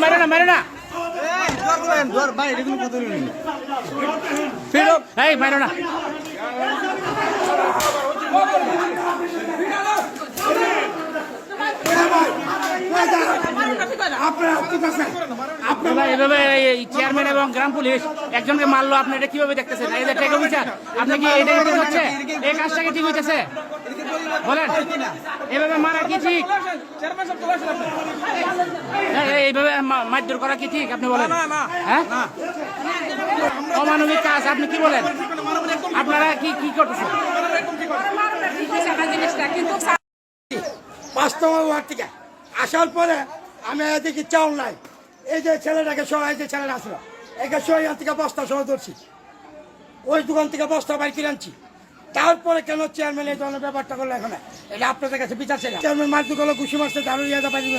মারে না মারো না এভাবে চেয়ারম্যান এবং গ্রাম পুলিশ একজনকে মারলো, আপনি এটা কিভাবে দেখতেছেন? এই যে টেকে বিচার, আপনি কি এটা ঠিক হচ্ছে? এই কাজটাকে ঠিক হইতেছে বলেন? এভাবে মারা কি ঠিক? এইভাবে মারধর করা কি ঠিক আপনি বলেন? হ্যাঁ, অমানবিক কাজ। আপনি কি বলেন? আপনারা কি কি করতেছেন? 5 নম্বর ওয়ার্ড থেকে আসার পরে আমি এদিকে চাউল নাই, এই যে ছেলেটাকে সহ, এই যে ছেলেটা আসলো একে সহ এখান থেকে বস্তা সহ ধরছি, ওই দোকান থেকে বস্তা বাইর করে আনছি। তারপরে কেন চেয়ারম্যান এই ধরনের ব্যাপারটা করলো? এখন এটা আপনাদের কাছে বিচার ছিল। চেয়ারম্যান মারতে গেলো, ঘুষি মারছে, দারুণ ইয়াদা পাইনি।